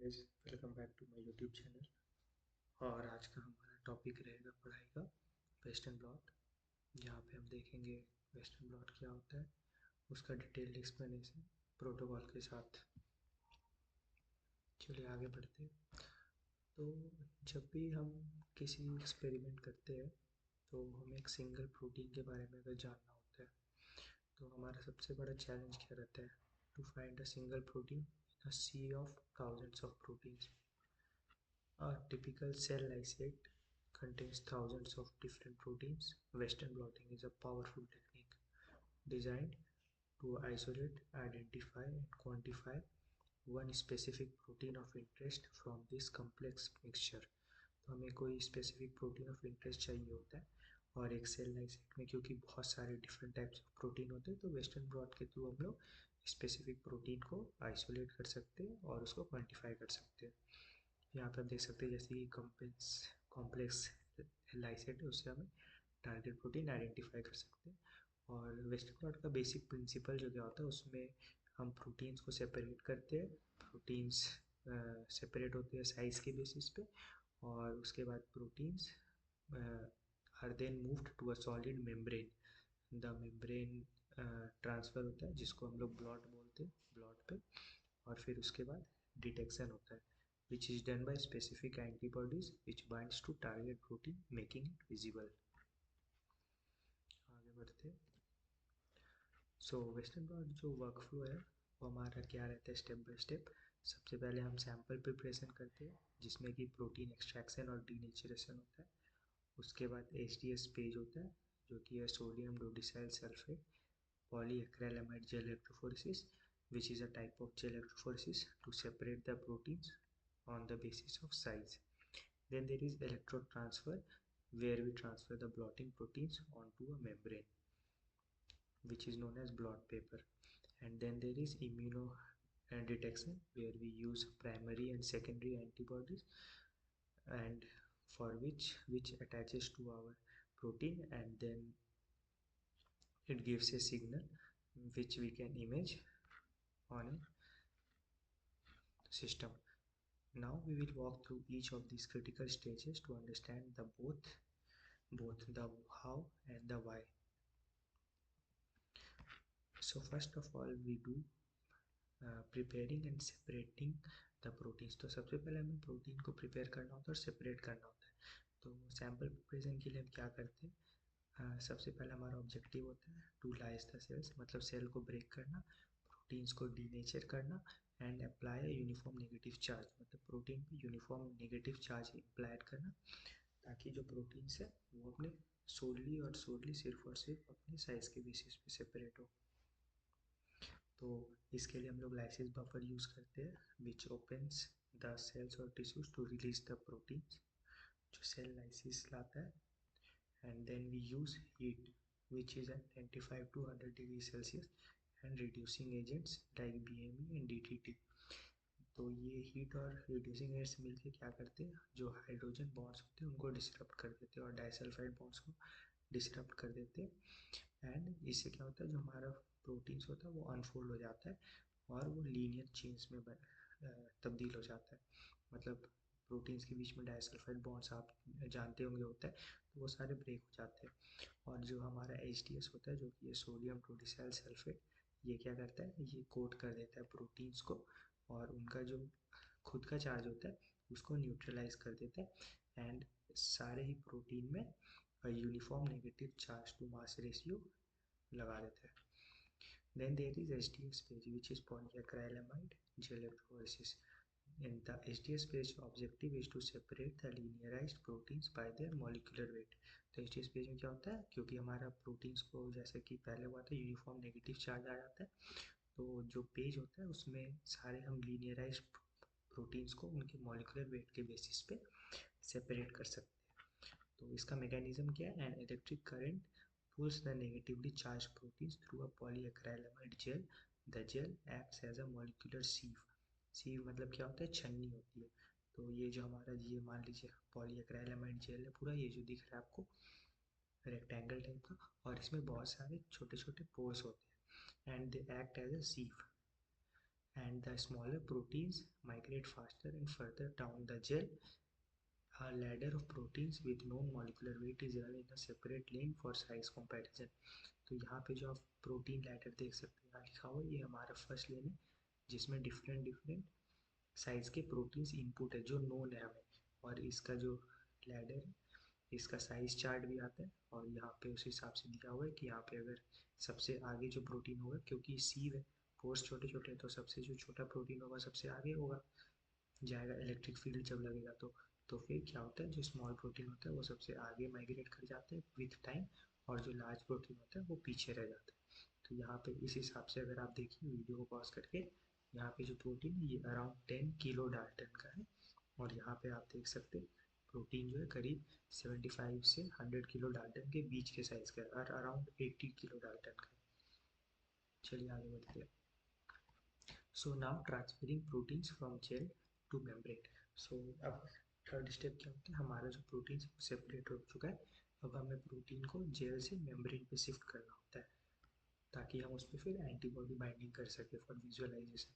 Guys, welcome back to my YouTube channel. और आज का हमारा टॉपिक रहेगा पढ़ाई का वेस्टर्न ब्लॉट। यहाँ पे हम देखेंगे वेस्टर्न ब्लॉट क्या होता है, उसका डिटेल्ड एक्सप्लेनेशन प्रोटोकॉल के साथ। चलिए आगे बढ़ते हैं। तो जब भी हम किसी एक्सपेरिमेंट करते हैं तो हमें एक सिंगल प्रोटीन के बारे में अगर जानना होता है तो हमारा सबसे बड़ा चैलेंज क्या रहता है? To find a single protein in a sea of thousands of proteins. A typical cell lysate contains thousands of different proteins. Western blotting is a powerful technique designed to isolate, identify, and quantify one specific protein of interest from this complex mixture. तो हमें कोई specific protein of interest चाहिए होता है, और एक cell lysate में क्योंकि बहुत सारे डिफरेंट टाइप्स ऑफ प्रोटीन होते हैं तो वेस्टर्न ब्लॉट के थ्रू हम लोग स्पेसिफिक प्रोटीन को आइसोलेट कर सकते हैं और उसको क्वांटिफाई कर सकते हैं। यहाँ पे आप देख सकते हैं जैसे कि कॉम्प्लेक्स लाइसेट है, उससे हमें टारगेट प्रोटीन आइडेंटिफाई कर सकते हैं। और वेस्टर्न ब्लॉट का बेसिक प्रिंसिपल जो क्या होता है, उसमें हम प्रोटीन्स को सेपरेट करते हैं। प्रोटीन्स सेपरेट होते हैं साइज के बेसिस पे, और उसके बाद proteins are then moved to a solid membrane. The membrane transfer होता है जिसको हम लोग ब्लॉट बोलते हैं, ब्लॉट पे। और फिर उसके बाद डिटेक्शन होता है which is done by specific antibodies which binds to target protein making it visible. आगे बढ़ते। सो वेस्टर्न ब्लॉट जो वर्कफ्लो है वो हमारा क्या रहता है स्टेप बाय स्टेप। सबसे पहले हम सैम्पल प्रिपरेशन करते हैं जिसमें कि प्रोटीन एक्सट्रैक्शन और डीनेचरेशन होता है। उसके बाद HDS पेज होता है जो कि है sodium dodecyl sulphate polyacrylamide gel electrophoresis, which is a type of gel electrophoresis to separate the proteins on the basis of size. Then there is electrode transfer, where we transfer the blotting proteins onto a membrane, which is known as blot paper. And then there is immuno detection, where we use primary and secondary antibodies, and for which attaches to our protein, and then it gives a signal which we can image on a system. Now we will walk through each of these critical stages to understand the both the how and the why. So first of all we do preparing and separating the proteins. तो सबसे पहले हमें protein को prepare करना होता है और separate करना होता है। तो सैम्पल प्रिपरेशन के लिए हम क्या करते हैं, सबसे पहले हमारा ऑब्जेक्टिव होता है टू लाइज द सेल्स, मतलब सेल को ब्रेक करना, प्रोटीन्स को डीनेचर करना, and apply uniform negative charge, मतलब प्रोटीन पे यूनिफॉर्म नेगेटिव चार्ज अप्लाइड करना, ताकि जो प्रोटीन्स है वो अपने सोलली सिर्फ और सिर्फ अपने साइज के बेसिस पे सेपरेट हो। तो इसके लिए हम लोग लाइसिस बफर यूज़ करते हैं विच ओपन्स द सेल्स और tissues to release the proteins, जो सेल लाइसिस लाता है। And then we use heat which is at 95 to 100 degree Celsius and reducing agents like BME and DDT। तो ये heat और reducing agents मिलकर क्या करते हैं, जो हाइड्रोजन बॉन्ड्स होते हैं उनको डिसरप्ट कर देते हैं और डाइसल्फाइड बॉन्ड्स को डिसरप्ट कर देते हैं। एंड इससे क्या होता है, जो हमारा प्रोटीन्स होता है वो अनफोल्ड हो जाता है और वो लीनियर चेन्स में तब्दील हो जाता है। मतलब प्रोटीन्स के बीच में डाइसल्फाइड बॉन्ड्स आप जानते होंगे होता है, तो वो सारे ब्रेक हो जाते हैं। और जो हमारा HDS होता है, जो कि ये सोडियम डोडिसाइल सल्फेट, ये क्या करता है, ये कोट कर देता है प्रोटीन्स को और उनका जो खुद का चार्ज होता है उसको न्यूट्रलाइज कर देता है। एंड सारे ही प्रोटीन में uniform negative charge to mass ratio लगा देता है। Then there is HDS page, which is polyacrylamide gel electrophoresis. In the HDS page objective is to separate the linearized proteins by their molecular weight. तो HDS page में क्या होता है, क्योंकि हमारा प्रोटीन्स को जैसे कि पहले हुआ था यूनिफॉर्म नेगेटिव चार्ज आ जाता है, तो जो पेज होता है उसमें सारे हम लीनियराइज प्रोटीन्स को उनके मॉलिकुलर वेट के बेसिस पे सेपरेट कर सकते हैं। तो इसका मैकेनिज्म क्या है, an electric current pulls the negatively charged proteins through a polyacrylamide gel. The gel acts as a molecular sieve. sieve मतलब क्या होता है, छन्नी होती है। तो ये जो हमारा ये मान लीजिए पॉलीएक्राइलामाइड जेल है पूरा, ये जो दिख रहा है आपको रेक्टेंगल टाइप का, और इसमें बहुत सारे छोटे छोटे पोर्स होते हैं and they act as a sieve, and and the smaller proteins migrate faster and further down the gel. A ladder of proteins with known molecular weight is run in a separate lane for size comparison. तो यहाँ पे जो आप protein ladder देख सकते हैं, यहाँ लिखा हुआ है, ये हमारा फर्स्ट लेन है जिसमें डिफरेंट डिफरेंट साइज के प्रोटीन्स इनपुट है जो नोन है हमें, और इसका जो लैडर है इसका साइज चार्ट भी आता है, और यहाँ पे उस हिसाब से दिया हुआ है कि यहाँ पे अगर सबसे आगे जो प्रोटीन होगा, क्योंकि सीव है, पोर्स छोटे छोटे हैं, तो सबसे जो छोटा प्रोटीन होगा सबसे आगे होगा जाएगा इलेक्ट्रिक फील्ड जब लगेगा तो फिर क्या होता है, जो स्मॉल प्रोटीन होता है वो सबसे आगे माइग्रेट कर जाते हैं विथ टाइम, और जो लार्ज प्रोटीन होता है वो पीछे रह जाता है। तो यहाँ पे इस हिसाब से अगर आप देखिए वीडियो को पॉज करके, यहाँ पे जो प्रोटीन है ये अराउंड 10 किलो डाल्टन का है, और यहाँ पे आप देख सकते हैं प्रोटीन जो है करीब 75 से 100 किलो डाल्टन के बीच के साइज का है, और अराउंड 80 किलो डाल्टन का है। चलिए आगे बढ़ते हैं। So now transferring proteins from gel to membrane. So अब थर्ड स्टेप क्या होता है, हमारा जो प्रोटीन सेपरेट हो चुका है, अब हमें प्रोटीन को जेल से मेम्ब्रेन पे शिफ्ट करना होता है ताकि हम उस पर फिर एंटीबॉडी बाइंडिंग कर सकें फॉर विजुअलाइजेशन।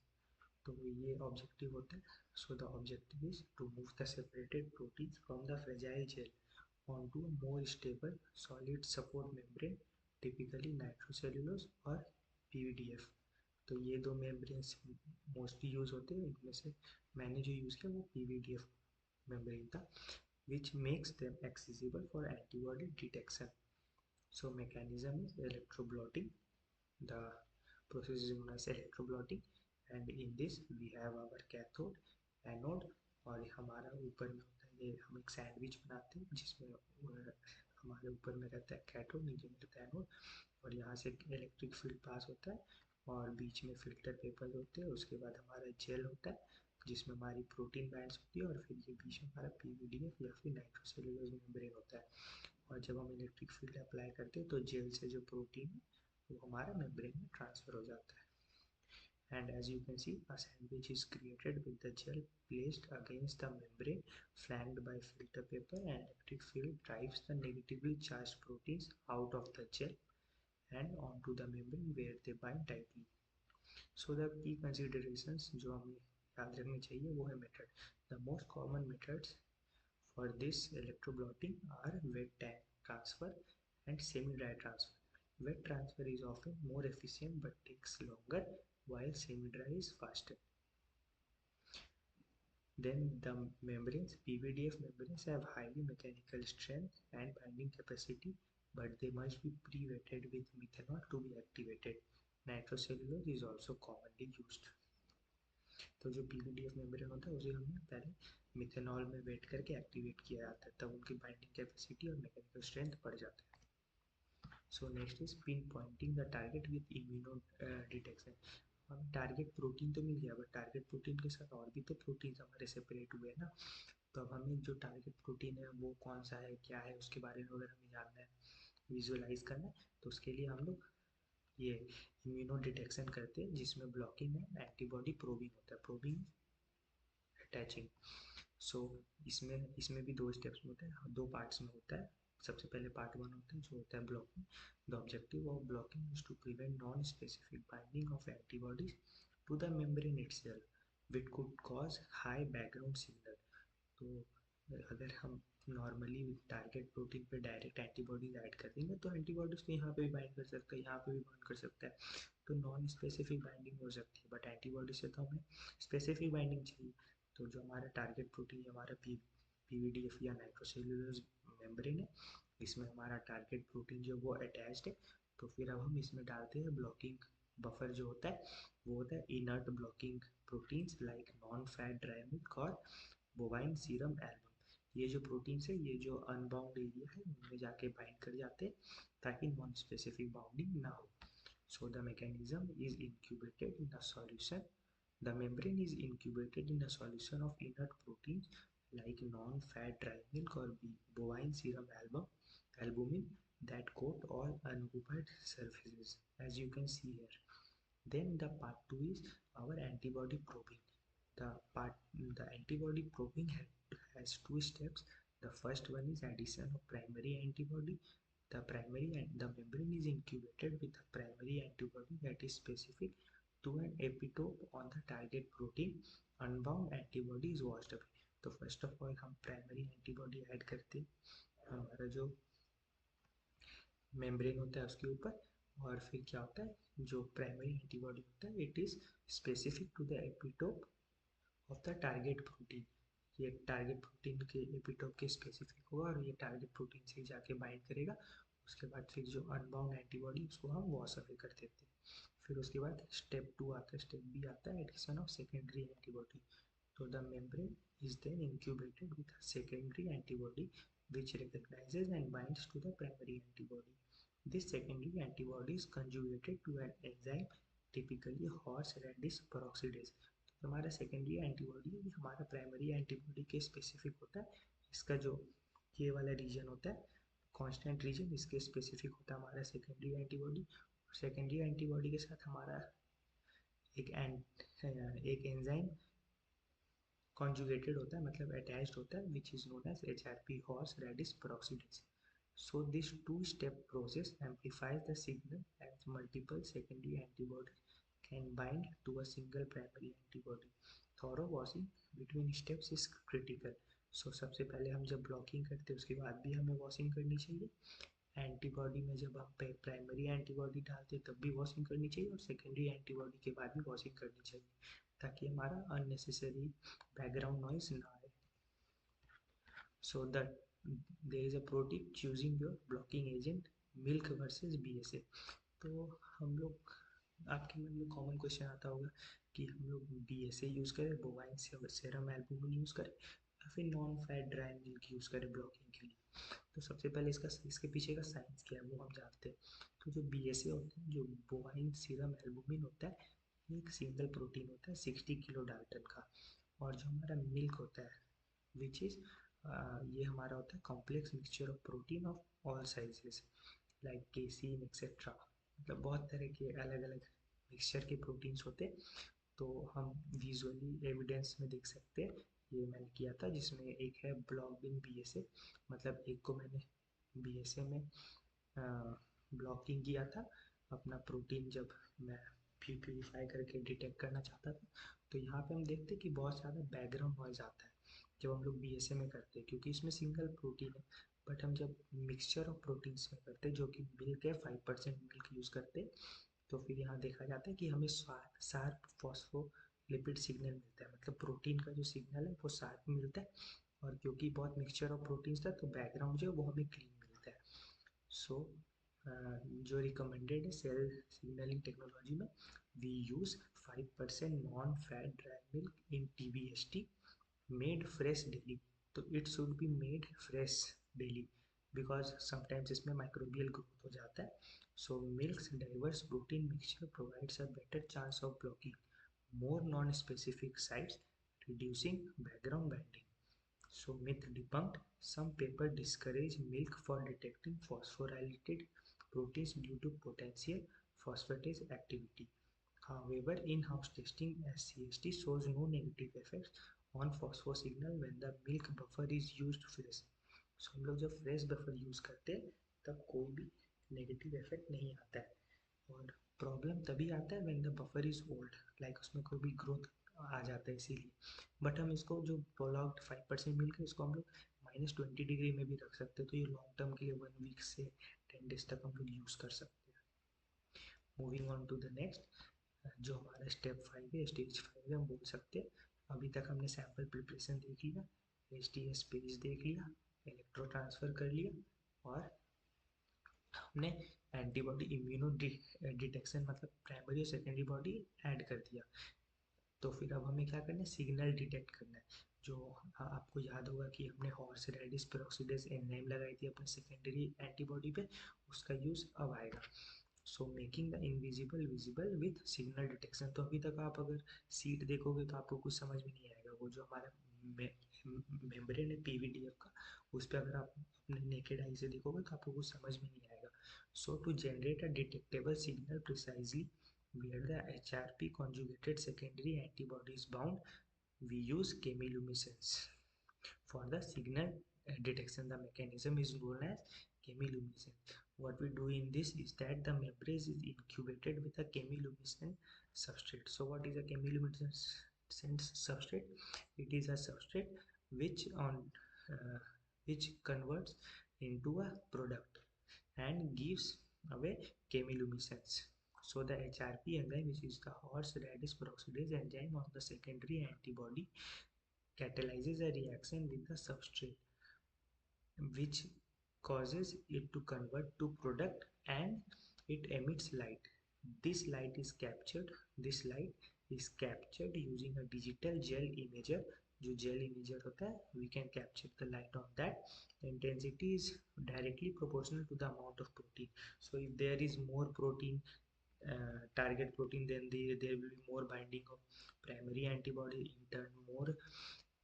तो ये ऑब्जेक्टिव होता है। So the objective is to move the separated protein from the fragile gel onto a more stable solid support membrane, typically nitrocellulose और PVDF। तो ये दो मेम्ब्रेन्स मोस्टली यूज़ होते हैं, इनमें से मैंने जो यूज़ किया वो PVDF मेम्ब्रेन था, which makes them accessible for antibody detection. So mechanism is electroblotting. The process is known as electroblotting, and in this we have our cathode, anode, और हमारा ऊपर में होता है, ये हम एक सैंडविच बनाते हैं जिसमें हमारे ऊपर में रहता है कैथोड, नीचे में रहता है एनोड, और यहाँ से इलेक्ट्रिक फील्ड पास होता है, और बीच में फिल्टर पेपर होते हैं, उसके बाद हमारा जेल होता है जिसमें हमारी प्रोटीन बैंड्स होती है, और फिर ये बीच में हमारा PVDF या फिर नाइट्रोसेलुलोज मेम्ब्रेन होता है। और जब हम इलेक्ट्रिक फील्ड अप्लाई करते हैं तो जेल से जो प्रोटीन है वो हमारा मेम्ब्रेन में ट्रांसफ़र हो जाता है। And as you can see, a sandwich is created with the gel placed against the membrane, flanked by filter paper, and electric field drives the negatively charged proteins out of the gel and onto the membrane where they bind tightly. So the key considerations जो हमें याद रखनी चाहिए वो है method. The most common methods for this electroblotting are wet transfer and semi-dry transfer. Wet transfer is often more efficient but takes longer, while semi-dry is faster. Then the membranes, PVDF membranes have highly mechanical strength and binding capacity, but they must be pre-wetted with methanol to be activated. Nitrocellulose is also commonly used. तो जो PVDF membrane होता है उसे हमने पहले methanol में wait करके activate किया जाता है, तब उनकी बाइंडिंग कैपेसिटी और मैकेनिकल स्ट्रेंथ बढ़ जाता है। So next is pin Poynting the target with immuno detection. हमें टारगेट प्रोटीन तो मिल गया, बट टारगेट प्रोटीन के साथ और भी तो प्रोटीन हमारे सेपरेट हुए हैं ना, तो अब हमें जो टारगेट प्रोटीन है वो कौन सा है, क्या है, उसके बारे में अगर हमें जानना है, विजुअलाइज करना है, तो उसके लिए हम लोग ये इम्यूनो डिटेक्शन करते हैं जिसमें ब्लॉकिंग है, एंटीबॉडी प्रोबिंग होता है, प्रोबिंग अटैचिंग। सो इसमें भी दो स्टेप्स में होता है, दो पार्ट्स में होता है। सबसे पहले पार्ट 1 होता है जो होता है blocking. The objective of blocking is to prevent non specific binding of antibodies to the membrane itself which could cause high background signal. तो अगर हम नॉर्मली टारगेट प्रोटीन पे डायरेक्ट एंटीबॉडीज ऐड कर देंगे तो एंटीबॉडीज तो यहाँ पे भी बाइंड कर सकता है, यहाँ पे भी बाइंड कर सकता है, तो नॉन स्पेसिफिक बाइंडिंग हो सकती है, बट एंटीबॉडी से तो हमें स्पेसिफिक बाइंडिंग चाहिए। तो जो हमारा टारगेट प्रोटीन हमारा PVDF या नाइट्रोसेल्युलोज मेम्ब्रेन है, इसमें हमारा टारगेट प्रोटीन जो वो अटैच्ड है, तो फिर अब हम इसमें डालते हैं ब्लॉकिंग बफर जो होता है, वो होता है inert blocking proteins like non fat dry milk और बोवाइन सीरम एल्बम। ये जो प्रोटीन्स है ये जो अनबाउंड एरिया है उनमें जाके बाइंड कर जाते हैं ताकि नॉन स्पेसिफिक बाउंडिंग ना हो। So the mechanism is incubated in a solution. The membrane is incubated in a solution of inert proteins like non-fat dry milk or bovine serum albumin that coat all unoccupied surfaces, as you can see here. Then the part 2 is our antibody probing. The antibody probing has two steps. The first one is addition of primary antibody. The membrane is incubated with a primary antibody that is specific to an epitope on the target protein, unbound antibody is washed away. तो first of all हम primary antibody add करते हैं हमारा जो membrane होता है उसके ऊपर, और फिर क्या होता है जो प्राइमरी एंटीबॉडी होता है it is specific to the epitope of the target protein. ये टारगेट प्रोटीन के एपिटोप के स्पेसिफिक होगा और ये टारगेट प्रोटीन से जाके बाइंड करेगा। उसके बाद फिर जो अनबाउंड एंटीबॉडी उसको हम वॉश अवे कर देते हैं। फिर उसके बाद स्टेप 2 आता है, स्टेप बी आता है एडिशन ऑफ सेकेंडरी एंटीबॉडी। तो the membrane is then incubated with a secondary antibody which recognizes and binds to the primary antibody. This secondary antibody is conjugated to an enzyme, typically horseradish peroxidase. तो हमारा secondary antibody ये हमारा primary antibody के specific होता है। इसका जो ये वाला रीजन होता है कांस्टेंट रीजन, इसके स्पेसिफिक होता है हमारा सेकेंडरी एंटीबॉडी। सेकेंडरी एंटीबॉडी के साथ हमारा एक एंजाइम कॉन्जुगेटेड होता है, मतलब अटैच्ड होता है, which is known as HRP horseradish peroxidase. So this two-step process amplifies the signal as multiple secondary antibodies can bind to a single primary antibody. Thorough washing between steps is critical. So सबसे पहले हम जब blocking करते हैं उसके बाद भी हमें वॉशिंग करनी चाहिए। एंटीबॉडी में जब हम प्राइमरी एंटीबॉडी डालते हैं तब भी वॉशिंग करनी चाहिए और सेकेंडरी एंटीबॉडी के बाद भी वॉशिंग करनी चाहिए, ताकि हमारा अननेसेसरी बैकग्राउंड नॉइज ना आए। So that there is a pro tip choosing your blocking agent, milk versus BSA। तो हम लोग, आपके मन में कॉमन क्वेश्चन आता होगा कि हम लोग BSA यूज़ करें, बोवाइन सेरम एल्बुमिन यूज़ करें, या फिर non fat dry milk use करें ब्लॉकिंग के लिए। तो सबसे पहले इसके पीछे का साइंस क्या है वो हम जानते हैं। तो जो BSA होता है, जो बोवाइन सीरम एल्बुमिन होता है, ये एक सिंगल प्रोटीन होता है 60 किलो डाल्टन का। और जो हमारा मिल्क होता है विच इज़ ये हमारा होता है complex mixture of protein of all sizes like casein etcetera, मतलब बहुत तरह के अलग अलग मिक्सचर के प्रोटीन्स होते हैं। तो हम विजुअली एविडेंस में देख सकते हैं, ये मैंने किया था जिसमें एक है ब्लॉक इन BSA, मतलब एक को मैंने BSA में ब्लॉकिंग किया था अपना प्रोटीन, जब मैं प्यूरिफाई करके डिटेक्ट करना चाहता था। तो यहाँ पे हम देखते हैं कि बहुत ज़्यादा बैकग्राउंड नॉइज आता है जब हम लोग BSA में करते हैं, क्योंकि इसमें सिंगल प्रोटीन है। बट हम जब मिक्सचर ऑफ प्रोटीन्स में करते हैं, जो कि मिल्क है 5% मिल्क यूज़ करते हैं, तो फिर यहाँ देखा जाता है कि हमें शार्प फॉस्फोलिपिड सिग्नल मिलता है, मतलब प्रोटीन का जो सिग्नल है वो शार्प मिलता है। और क्योंकि बहुत मिक्सचर ऑफ प्रोटीन्स था तो बैकग्राउंड जो है वो हमें क्लीन मिलता है। सो जो रिकमेंडेड है सेल सिग्नलिंग टेक्नोलॉजी में, we use 5% non fat dry milk in TBST made fresh daily. तो it should be made fresh daily because sometimes इसमें माइक्रोबियल ग्रोथ हो जाता है। So milk's diverse protein mixture provides a better chance of blocking more non-specific sites, reducing background binding. So myth debunked. Some papers discourage milk for detecting phosphorylated proteins due to potential phosphatase activity. However, in-house testing SCST shows no negative effects on phospho signal when the milk buffer is used fresh. So हम लोग जब fresh buffer use करते हैं तब कोई भी negative effect नहीं आता है। और प्रॉब्लम तभी आता है when the buffer is old, like उसमें कोई भी ग्रोथ आ जाता है इसीलिए। बट हम इसको जो प्रोलॉन्ग्ड 5% मिल्क है इसको हम लोग -20 डिग्री में भी रख सकते हैं, तो ये लॉन्ग टर्म के लिए 1 वीक से 10 डेज तक हम लोग यूज़ कर सकते हैं। Moving on to the next, जो हमारा स्टेप 5 है, स्टेज 5 है हम बोल सकते हैं। अभी तक हमने सैम्पल प्रिपरेशन देख लिया, HTS पेज देख लिया, इलेक्ट्रो ट्रांसफ़र कर लिया, और हमने एंटीबॉडी इम्यूनो डिटेक्शन मतलब प्राइमरी और सेकेंडरी बॉडी ऐड कर दिया। तो फिर अब हमें क्या करना है, सिग्नल डिटेक्ट करना है। जो आपको याद होगा कि हमने हॉर्स रेडिस पेरोक्सिडेज एंजाइम लगाई थी अपने सेकेंडरी एंटीबॉडी पे, उसका यूज़ अब आएगा। So making the invisible visible with signal detection. तो अभी तक आप अगर सीट देखोगे तो आपको कुछ समझ में नहीं आएगा। वो जो हमारा मेम्ब्रेन है PVDF का, उस पर अगर आप अपने नेकेड आई से देखोगे तो आपको कुछ समझ में नहीं आएगा। So to generate a detectable signal precisely where the HRP conjugated secondary antibody is bound, we use chemiluminescence for the signal detection. The mechanism is known as chemiluminescence. what we do in this is that the membrane is incubated with a chemiluminescent substrate. So what is a chemiluminescent substrate? It is a substrate which uh, which converts into a product and gives away chemiluminescence. So the HRP enzyme, which is the horseradish peroxidase enzyme on the secondary antibody, catalyzes a reaction with the substrate, which causes it to convert to product, and it emits light. This light is captured. This light is captured using a digital gel imager. जो jail imager होता है, we can capture the light on that. The intensity is directly proportional to the amount of protein. So if there is more protein, target protein, then there will be more binding of primary antibody.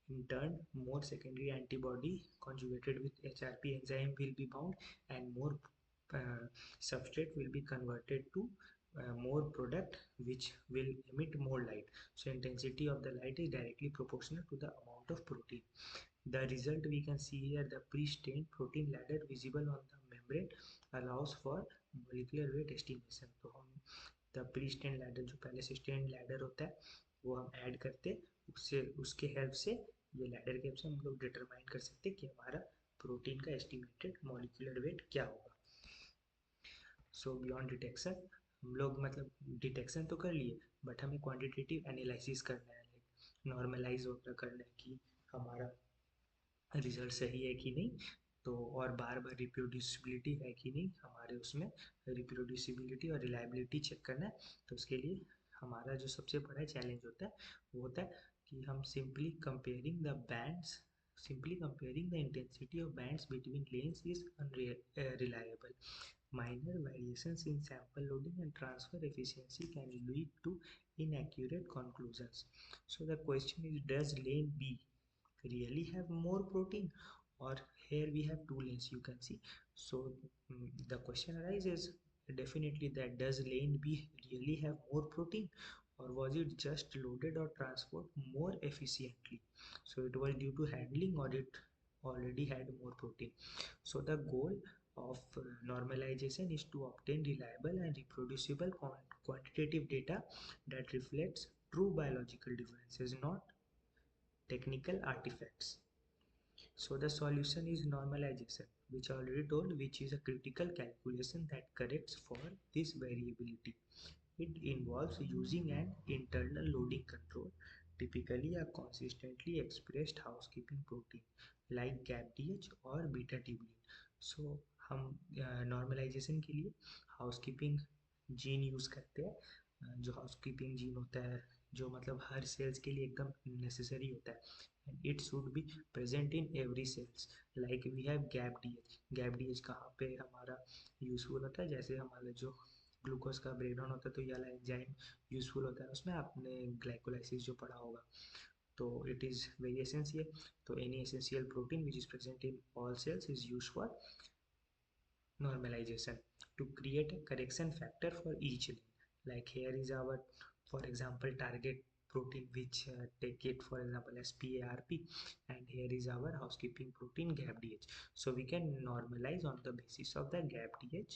In turn, more secondary antibody conjugated with HRP enzyme will be bound, and more substrate will be converted to more product, which will emit more light. So intensity of the light is directly proportional to the amount of protein. The result we can see here, the pre-stained protein ladder visible on the membrane allows for molecular weight estimation. तो हम the pre stand ladder, जो पहले से stand ladder होता है, वो हम add करते, उससे उसके हेल्प से, ये लैडर के हेल्प से हम लोग डिटरमाइन कर सकते कि हमारा प्रोटीन का एस्टिमेटेड मॉलिक्यूलर वेट क्या होगा. सो बियॉन्ड डिटेक्शन, हम लोग मतलब डिटेक्शन तो कर लिए, बट हमें क्वान्टिटेटिव एनालिसिस करना है, नॉर्मलाइज वगैरह करना है कि हमारा रिजल्ट सही है कि नहीं. तो और बार बार रिप्रोड्यूसिबिलिटी है कि नहीं हमारे उसमें, रिप्रोड्यूसिबिलिटी और रिलायबिलिटी चेक करना है. तो उसके लिए हमारा जो सबसे बड़ा चैलेंज होता है वो होता है कि हम simply comparing the intensity of bands between lanes is unreliable. Minor variations in sample loading and transfer efficiency can lead to inaccurate conclusions. So the question is, does lane B really have more protein, or here we have two lanes, you can see. So the question arises definitely that does lane B really have more protein, or was it just loaded or transport more efficiently? So it was due to handling, or it already had more protein. So the goal of normalization is to obtain reliable and reproducible quantitative data that reflects true biological differences, not technical artifacts. So the solution is normalization, which I already told, which is a critical calculation that corrects for this variability. It involves using an internal loading control, typically a consistently expressed housekeeping protein like GAPDH or beta tubulin. So हम normalisation के लिए housekeeping gene use करते हैं. जो housekeeping gene होता है, जो मतलब हर सेल्स के लिए एकदम नेसेसरी होता है, and it should be present in every cells. Like we have GAPDH. GAPDH कहाँ पे हमारा यूज़फुल होता है, जैसे हमारा जो ग्लूकोज का ब्रेकडाउन होता है तो ये वाला एंजाइम यूज़फुल होता है, उसमें आपने ग्लाइकोलाइसिस जो पढ़ा होगा, तो इट इज़ वेरी एसेंशियल. तो any essential protein which is present in all cells is use for normalization to create a correction factor for each lane. Like here is our, for example, target protein, which take it for example as PARP, and here is our housekeeping protein GAPDH. So we can normalize on the basis of the GAPDH